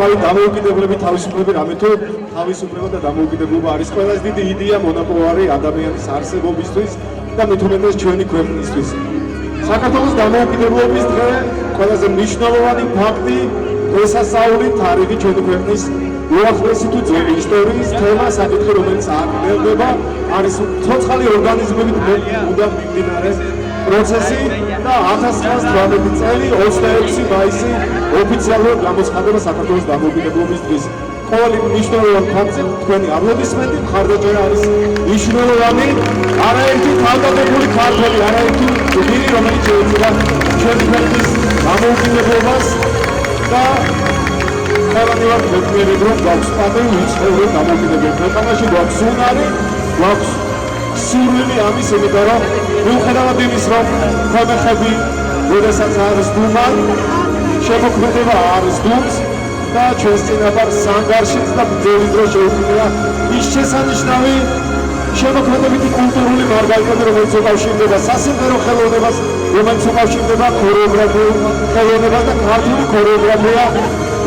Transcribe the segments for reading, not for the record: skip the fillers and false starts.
საკუთარი დამოუკიდებლები, თავისუფლები, რამე თუ თავისუფლება და დამოუკიდებლობა არის ყველაზე დიდი იდეა მონაპოვარი ადამიანის არსებობისთვის და მithumetes ჩვენი ქვეყნისთვის. საქართველოს დამოუკიდებლობის დღე ყველაზე მნიშვნელოვანი ფაქტი, დღესასწაული თარიღი ჩვენი ქვეყნის უახლესი თუ ძველი ისტორიის თემა საკითხი, რომელიც აღდგება, არის ცოცხალი ორგანიზმებით მუდამ მიმდინარე პროცესი და 1918 წელი 26 მაისი ოფიციალურად გამოცხადება საქართველოს დამოუკიდებლობის დღის. ყოველი მნიშვნელოვანი ფაქტზე თქვენი აპლოდისმენტი, მხარდაჭერა არის მნიშვნელოვანი. არაერთი თავდადებული ქართველი, არაერთი გმირი, რომელიც შეეცდა ჩვენი ქვეყნის დამოუკიდებლობას და ყველანი ვართ მეთქმიერები, რომ გვაქვს პატივი ვიცხოვროთ დამოუკიდებელ ქვეყანაში, გვაქვს უნარი, გვაქვს სურვილი ამის, იმიტომ რომ მიუხედავად იმის, რომ ქვემეხები როდესაც არის დუმა, შემოქმედება არის დუმს და ჩვენს წინაპარ სანგარშიც და ბრძოლის დროს შეუქმნია ის შესანიშნავი შემოქმედებითი კულტურული მარგალიტები, რომელიც უკავშირდება სასიმღერო ხელოვნებას, რომელიც უკავშირდება ქორეოგრაფიულ ხელოვნებას და ქართული ქორეოგრაფია,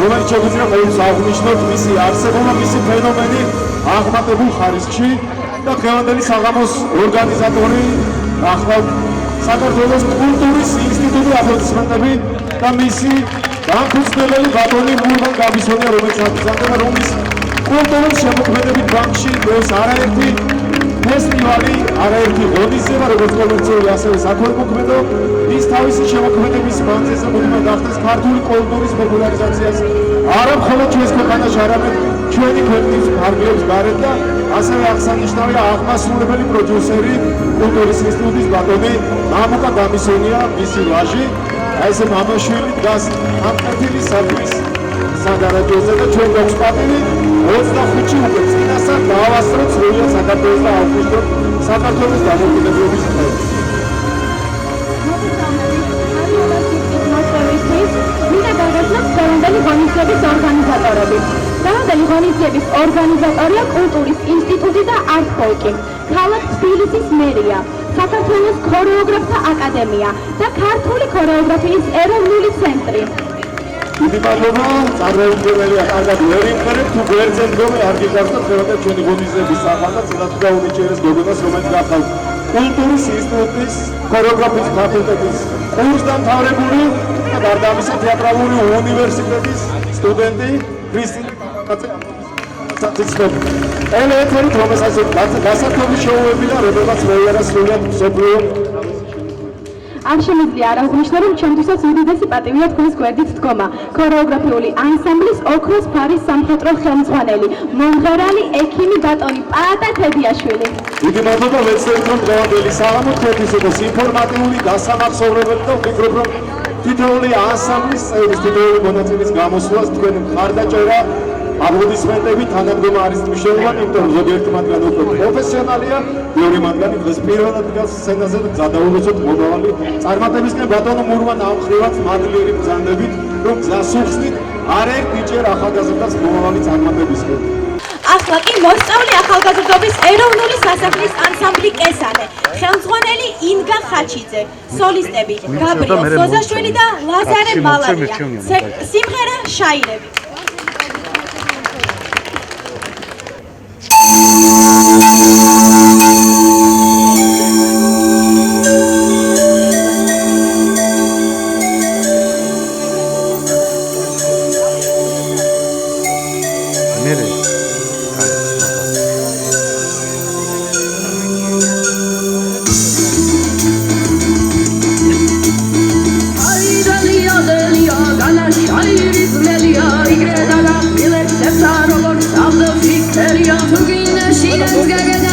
რომელიც შეგვიძლია ყოველთვის აღვნიშნოთ მისი არსებობა, მისი ფენომენი აღმატებულ ხარისხში და დღევანდელი საღამოს ორგანიზატორი ახლა საქართველოს კულტურის ინსტიტუტი, აპლოდისმენტები და მისი განხორციელებელი ბატონი მურმან გაბისონია, რომელიც აკრძალდება რომის კულტურის შემოქმედებით ბანკში დღეს არაერთი ფესტივალი, არაერთი ღონისძიება, როგორც კომერციული, ასევე საქველმოქმედო, ის თავისი შემოქმედების მანძილზე მუდმივად გახდეს ქართული კულტურის პოპულარიზაციას არა მხოლოდ ჩვენს ქვეყანაში, არამედ ჩვენი ქვეყნის ფარგლებს გარეთ და ასევე აღსანიშნავია აღმასრულებელი პროდიუსერი კულტურის ინსტიტუტის ბატონი მამუკა გამისონია, მისი ვაჟი, ესე მამაშვილი დგას ამ კეთილი საქმის სადარაჯოზე და ჩვენ გვაქვს პატივი 25-ში უკვე წინასწარ დავასწროთ სრულიად საქართველოს და ავღუსტოთ საქართველოს დამოუკიდებლობის დღე. დღევანდელი ღონისძიების ორგანიზატორები. დღევანდელი ღონისძიების ორგანიზატორია კულტურის ინსტიტუტი და არტ-ფოლკი, ქალაქ თბილისის მერია, საქართველოს ქორეოგრაფთა აკადემია და ქართული ქორეოგრაფიის ეროვნული ცენტრი. დიდი მადლობა, წარმოუდგენელია, კარგად ვერ იმღერებ, თუ გვერდზე მდგომი არ გიგახსოვთ დღევანდელ ჩვენი ღონისძიების საყარდაც და თუ გაუნიჭერეს გოგონას, რომელიც გახავთ კულტურის ინსტიტუტის ქორეოგრაფიის ფაკულტეტის კურსდამთავრებული და გარდა ამისა თეატრალური უნივერსიტეტის სტუდენტი ქრისტინე კაცეცნობი. ელეთერით რომელსაც გასართობი შოუები და რომელსაც მოიარა სრულიად მსოფლიო. არ შემიძლია არ აღვნიშნო, რომ ჩემთვისაც უდიდესი პატივია თქვენს გვერდით დგომა. ქორეოგრაფიული ანსამბლის ოქროს ფარის სამხატვრო ხელმძღვანელი, მომღერალი ექიმი ბატონი პაატა თედიაშვილი. დიდი მადლობა, ვეცდებით რომ დღევანდელი საღამო თქვენთვის იყოს ინფორმატიული, დასამახსოვრებელი და ვფიქრობ, რომ თითოეული ანსამბლის წევრის, თითოეული მონაწილის გამოსვლას თქვენი მხარდაჭერა, აპლოდისმენტები, თანადგომა არის მნიშვნელოვანი, იმიტომ რომ ზოგიერთი მათგანი უფრო პროფესიონალია, მეორე მათგანი დღეს პირველად დგას სცენაზე და გზადაულოცოთ მომავალი წარმატებისკენ ბატონო მურმან ამ ხრივაც მადლიერი ბრძანდებით, რომ გზას უხსნით არაერთ ნიჭიერ ახალგაზრდას მომავალი წარმატებისკენ. ახლა კი მოსწავლე ახალგაზრდობის ეროვნული სასახლის ანსამბლი კესანე, ხელმძღვანელი ინგა ხაჩიძე, სოლისტები გაბრიელ სოზაშვილი და ლაზარე მალარია, სიმღერა შაირები. Together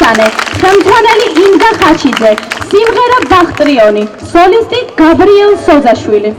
მესანე ხელმძღვანელი ინგა ხაჩიძე, სიმღერა ბახტრიონი, სოლისტი გაბრიელ სოზაშვილი.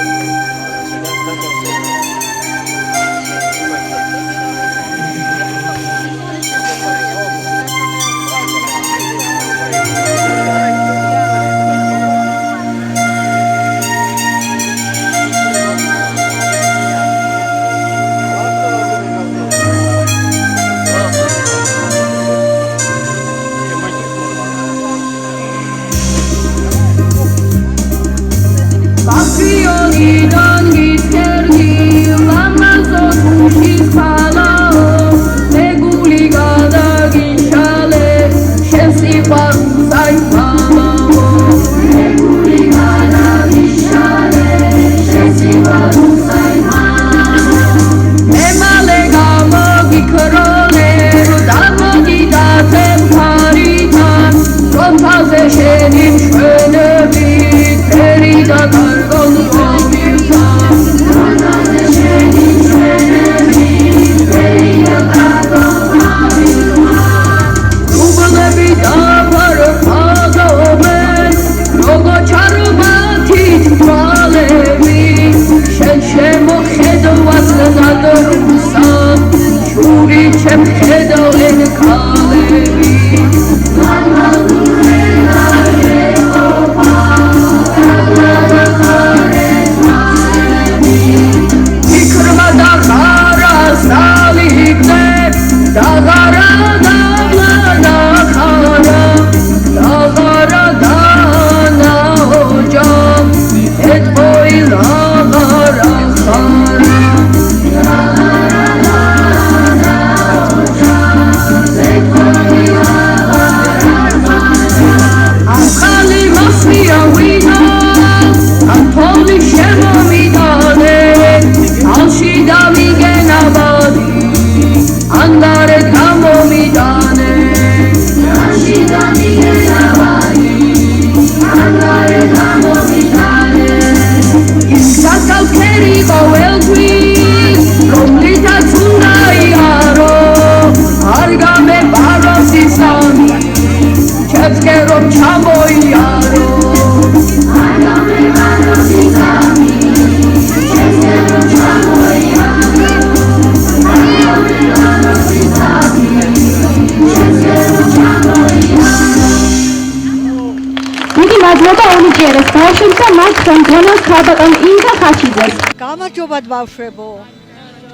გამარჯობათ ბავშვებო.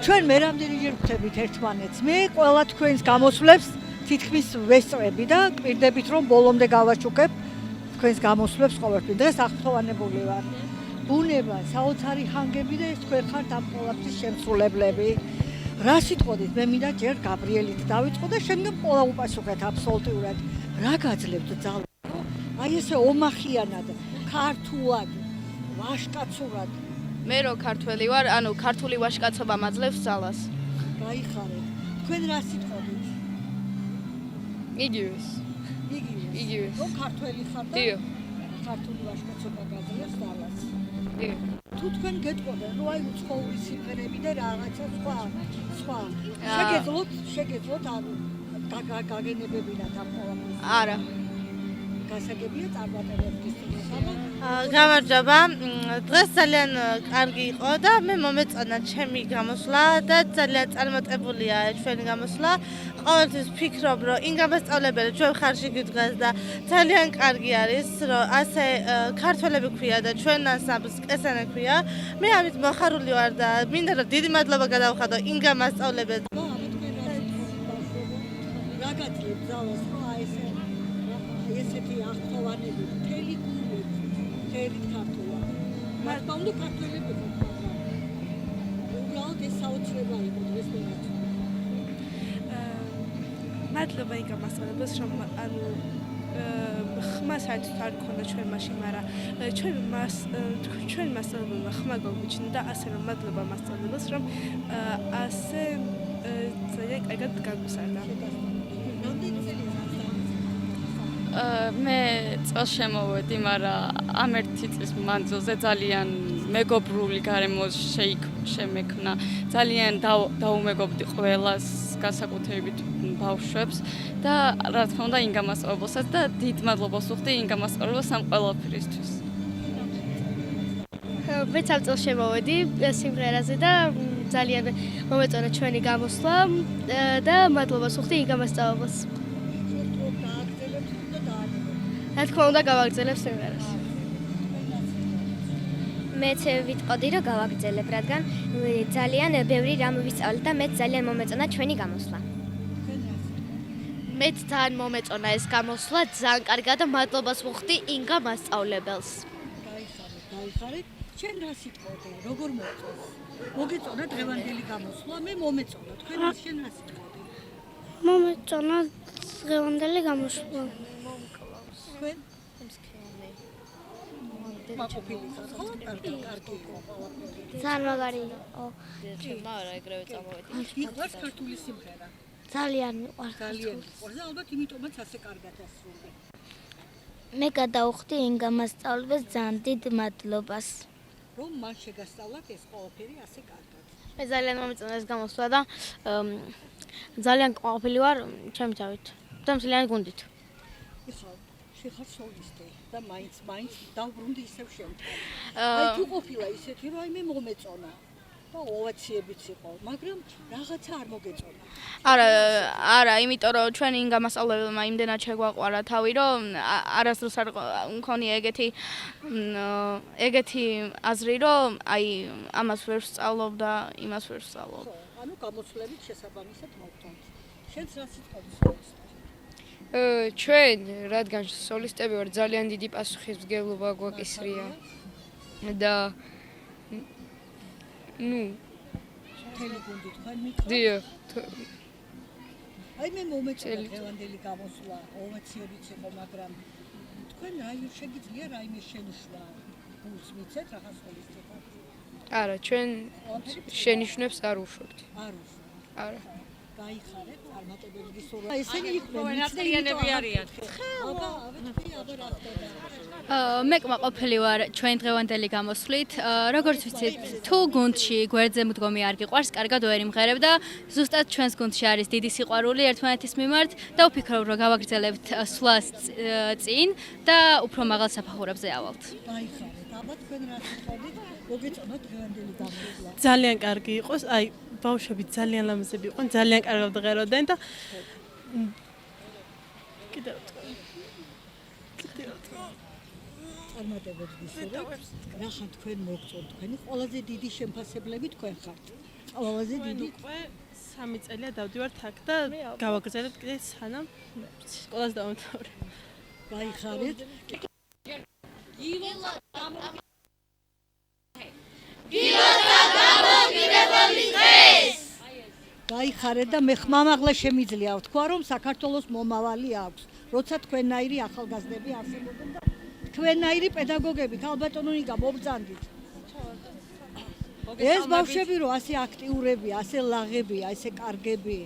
ჩვენ მე რამდენიჯერ ვხვდებით ერთმანეთს. მე ყველა თქვენს გამოსვლებს თითქმის ვესწრები და გვირდებით რომ ბოლომდე გავაჩუქებ თქვენს გამოსვლებს ყოველთვის. დღეს აღფრთოვანებული ვარ. ბუნება, საოცარი ჰანგები და ეს თქვენ ხართ ამ ყველაფრის შემსრულებლები. რა სიტყვით მე მინდა ჯერ გაბრიელით დავიწყო და შემდგომ ყველა უპასუხეთ აბსოლუტურად. რა გაძლევთ ძალა? აი ესე ომახიანად, ქართულად, ვაშკაცურად. მე რო ქართველი ვარ, ანუ ქართული ვაშკაცობა მაძლევს ძალას. გაიხარეთ. თქვენ რა სიტყვით? იგივეს. იგივეს. რომ ქართველი ხარ და დიო. ქართული ვაშკაცობა გაძლევს ძალას. დიო. თუ თქვენ გეტყობენ, რომ აი უცხოური სიმღერები და რაღაცა სხვა. შეგეძლოთ ანუ გაგენებებინათ ამ ყველაფერს. არა. გასაგებია წარმატებების თქმა. გამარჯობა. დღეს ძალიან კარგი იყო და მე მომეწონა ჩემი გამოსვლა და ძალიან წარმატებულია ჩვენი გამოსვლა. ყოველთვის ვფიქრობ, რომ ინგა მასწავლებელი ჩვენ ხარში გიდგას და ძალიან კარგი არის, რომ ასე ქართველები ქვია და ჩვენ ანსამბლს კესანა ქვია. მე ამით მოხარული ვარ და მინდა რომ დიდი მადლობა გადავხადო ინგა მასწავლებელს. რა გაძლევთ ძალას, რომ აი ესეთი აღფრთოვანები მთელი გულით ფერით ქართულა. მართლა უნდა ქართველები ხო? უბრალოდ ეს საოცრება იყო დღეს მეგაც. მადლობა ინგა მასწავლებელს, რომ ანუ ხმა საერთოდ არ გქონდა ჩვენ მაშინ, მაგრამ ჩვენ მასწავლებელმა ხმა გაგვიჩინა და ასე რომ მადლობა მასწავლებელს, რომ ასე ძალიან კარგად გაგვისარდა. მე წელს შემოვედი, მაგრამ ამ ერთი წლის მანძილზე ძალიან მეგობრული გარემო შემექმნა. ძალიან დაუმეგობრდი ყველას, განსაკუთრებით ბავშვებს და რა თქმა უნდა ინგა მასწავლებელსაც და დიდ მადლობას ვუხდი ინგა მასწავლებელს ამ ყველაფრისთვის. მეც ამ წელს შემოვედი სიმღერაზე და ძალიან მომეწონა ჩვენი გამოსვლა და მადლობას ვუხდი ინგა მასწავლებელს. რა თქმა უნდა გავაგრძელებ სიმღერას. მეც ვიტყოდი რომ გავაგრძელებ, რადგან ძალიან ბევრი რამ ვისწავლე და მეც ძალიან მომეწონა ჩვენი გამოსვლა. მეც ძალიან მომეწონა ეს გამოსვლა, ძალიან კარგად და მადლობას ვუხდი ინგა მასწავლებელს. გაიხარეთ, ჩვენ რა სიტყვოდი, როგორ მოწონს? მოგეწონა დღევანდელი გამოსვლა, მე მომეწონა, თქვენ შენ რა სიტყვოდი? მომეწონა დღევანდელი გამოსვლა. თქვენ მაყოფილი ხარ, ხო? კარგი. ძალიან მაგარი იყო. ჩემმა არა ეგრევე წამოვედი. იყვარს ქართული სიმღერა. ძალიან მიყვარს. ძალიან მიყვარს და ალბათ იმიტომაც ასე კარგად ასრულე. მე გადავუხდი ინგა მასწავლებელს ძალიან დიდ მადლობას. რომ მან შეგასწავლათ ეს ყველაფერი ასე კარგად. მე ძალიან მომეწონა ეს გამოსვლა და ძალიან ყოფილი ვარ ჩემი თავით და ძალიან გუნდით. ეხლა შეხარ სოლისტი და მაინც დავბრუნდი ისევ შემდგარ. აი თუ ყოფილა ისეთი რომ აი მე მომეწონა და ოვაციებიც იყო, მაგრამ რაღაცა არ მოგეწონა. არა, იმიტომ რომ ჩვენ ინგა მასწავლებელმა იმდენად შეგვაყვარა თავი, რომ არასდროს არ მქონია ეგეთი აზრი, რომ აი ამას ვერ ვსწავლობ და იმას ვერ ვსწავლობ. ანუ გამოსვლებით შესაბამისად მოგწონთ. შენც რა სიტყვები სოლისტი? ჩვენ, რადგან სოლისტები ვარ, ძალიან დიდი პასუხისმგებლობა გვაკისრია. და მთელი გუნდი თქვენ მიყავთ? დიახ. აი მე მომეწონა დღევანდელი გამოსვლა, ოვაციებიც იყო, მაგრამ თქვენ რაიმე შეგიძლია რაიმე შენიშვნა გულს მიცეთ რაღაც სოლისტი ხარ? არა, ჩვენ შენიშვნებს არ უშორთ. არ უშორთ. არა. გაიხარეთ, წარმატებები გისურვებთ. ესენი იყვნენ მეცნიერები არიან. აბა რა ხდება? მე კმაყოფილი ვარ ჩვენ დღევანდელი გამოსვლით. როგორც ვიცით, თუ გუნდში გვერდზე მდგომი არ გიყვარს, კარგად ვერ იმღერებ და ზუსტად ჩვენს გუნდში არის დიდი სიყვარული ერთმანეთის მიმართ და ვფიქრობ, რომ გავაგრძელებთ სვლას წინ და უფრო მაღალ საფეხურებზე ავალთ. გაიხარეთ, აბა თქვენ რა თქმა მოგეწონათ დღევანდელი გამოსვლა? ძალიან კარგი იყოს, აი ბავშვები ძალიან ლამაზები იყვნენ, ძალიან კარგად ღეროდნენ და კიდევ წარმატებებს გისურვებთ. რა ხან თქვენ მოგწონთ? თქვენი ყველაზე დიდი შემფასებლები თქვენ ხართ. ყველაზე დიდი უკვე 3 წელია დავდივართ აქ და გავაგრძელებთ კიდე სანამ სკოლას დავამთავრე. გაიხარეთ. გაიხარეთ და მე ხმამაღლა შემიძლია ვთქვა, რომ საქართველოს მომავალი აქვს. როცა თქვენნაირი ახალგაზრდები არსებობენ და თქვენნაირი პედაგოგები, ქალბატონო ნიკა მობრძანდით. ეს ბავშვები რო ასე აქტიურებია, ასე ლაღებია, ასე კარგები,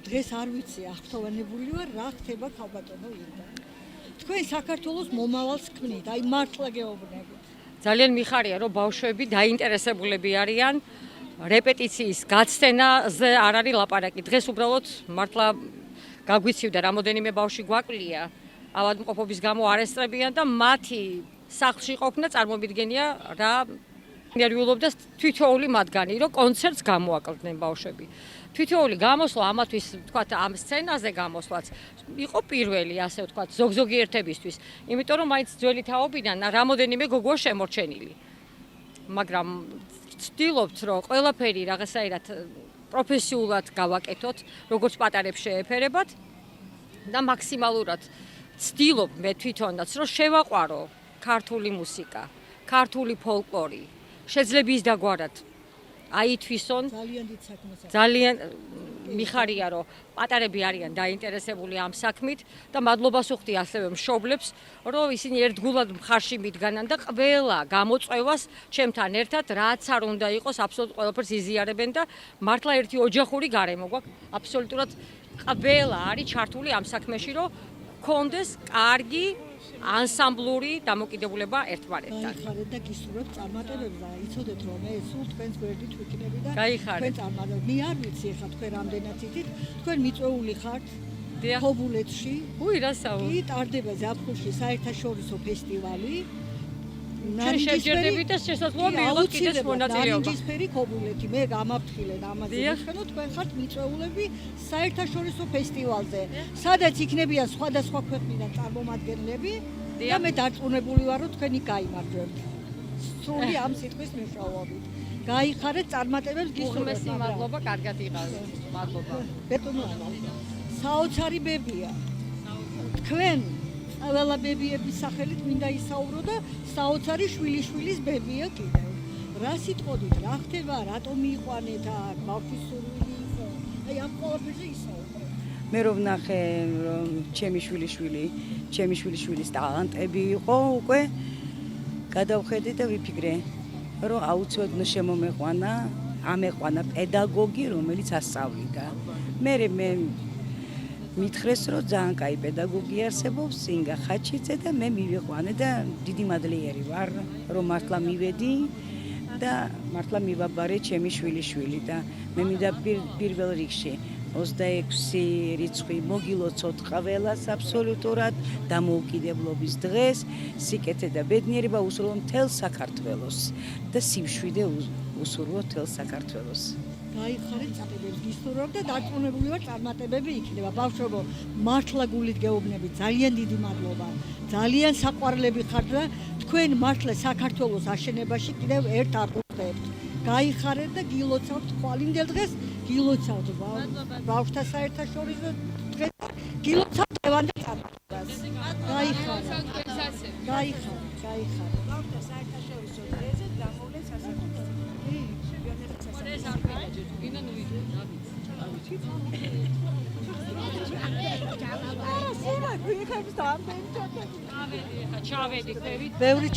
დღეს არ ვიცი, აღფრთოვანებული ვარ, რა ხდება ქალბატონო ნიკა. თქვენ საქართველოს მომავალს ქმნით, აი მართლა გეუბნებით. ძალიან მიხარია, რომ ბავშვები დაინტერესებულები არიან რეპეტიციის გაცდენაზე არ არის ლაპარაკი. დღეს უბრალოდ მართლა გაგვიცივდა რამოდენიმე ბავშვი გვაკლია ავადმყოფობის გამო არესტრებიან და მათი სახლში ყოფნა წარმომიდგენია რა ნერვიულობდა თითოეული მათგანი, რომ კონცერტს გამოაკლდნენ ბავშვები. თითოეული გამოსვლა ამათვის ვთქვათ ამ სცენაზე გამოსვლაც იყო პირველი, ასე ვთქვათ, ზოგ-ზოგი ერთებისთვის. იმიტომ რომ მაინც ძველი თაობიდან რამოდენიმე გოგოა შემორჩენილი. მაგრამ ვცდილობთ, რომ ყველაფერი რაღაცაირად პროფესიულად გავაკეთოთ, როგორც პატარებს შეეფერებათ და მაქსიმალურად ვცდილობ მე თვითონაც, რომ შევაყვარო ქართული მუსიკა, ქართული ფოლკლორი. შეიძლება ის დაგვარად აითვისონ ძალიან მიხარია რომ პატარები არიან დაინტერესებული ამ საქმით და მადლობას ვუხდი ასევე მშობლებს რომ ისინი ერთგულად მხარში მიდგანან და ყველა გამოწვევას ჩემთან ერთად რაც არ უნდა იყოს აბსოლუტურად ყველაფერს იზიარებენ და მართლა ერთი ოჯახური გარემო გვაქვს აბსოლუტურად ყველა არის ჩართული ამ საქმეში რომ გქონდეს კარგი ანსამბლური დამოკიდებულება ერთმანეთთან. გაიხარეთ და გისურვებთ წარმატებებს და იცოდეთ რომ ეს სულ თქვენს გვერდით ვიქნები და გაიხარეთ. თქვენ წარმატებთ. მე არ ვიცი ახლა თქვენ რამდენად იცით, თქვენ მიწვეული ხართ დიახ. ქობულეთში. უი რა საუბარი. კი, ტარდება ზაფხულში საერთაშორისო ფესტივალი. ჩვენ შევჯერდებით და შესაძლოა მიიღოთ კიდეც მონაწილეობა. ნარინჯისფერი ქობულეთი, მე გამაფრთხილეთ ამაზე. ვიხსენო თქვენ ხართ მიწვეულები საერთაშორისო ფესტივალზე, სადაც იქნებიან სხვადასხვა ქვეყნიდან წარმომადგენლები და მე დარწმუნებული ვარ, რომ თქვენი გაიმარჯვებთ. სრული ამ სიტყვის მნიშვნელობით. გაიხარეთ წარმატებებს გისურვებთ. უღმესი მადლობა, კარგად იყავით. მადლობა. ბეტონო საოცარი ბებია. თქვენ ყველა ბებიების სახელით მინდა ისაუბრო და საოცარი შვილიშვილის ბებია კიდევ. რა სიტყოდით, რა ხდება, რატომ მიიყვანეთ აქ, ბავშვის სურვილი იყო. აი ამ ყველაფერზე ისაუბრო. მე რომ ვნახე რომ ჩემი შვილიშვილის ტალანტები იყო უკვე გადავხედე და ვიფიქრე რომ აუცილებლად ამეყვანა პედაგოგი რომელიც ასწავლიდა. მე მითხრეს რომ ძალიან კაი პედაგოგი არსებობს ინგა ხაჩიძე და მე მივიყვანე და დიდი მადლიერი ვარ რომ მართლა მივედი და მართლა მივაბარე ჩემი შვილიშვილი და მე მინდა პირველ რიგში 26 რიცხვი მოგილოცოთ ყველას აბსოლუტურად დამოუკიდებლობის დღეს სიკეთე და ბედნიერება უსურვო მთელ საქართველოს და სიმშვიდე უსურვო მთელ საქართველოს. გაიხარეთ წარმატებებს გისურვებთ და დარწმუნებული ვარ წარმატებები იქნება. ბავშვებო, მართლა გულით გეუბნებით, ძალიან დიდი მადლობა. ძალიან საყვარლები ხართ და თქვენ მართლა საქართველოს აშენებაში კიდევ ერთ აკურთხებთ. გაიხარეთ და გილოცავთ ხვალინდელ დღეს, გილოცავთ ბავშვთა საერთაშორისო დღეს, გილოცავთ ევანდელ წარმატებას. გაიხარეთ. ბავშვთა საერთაშორისო დღეზე გამოვლენ სასახლეში. ჩავედი, ხა ჩავედი. ბევრი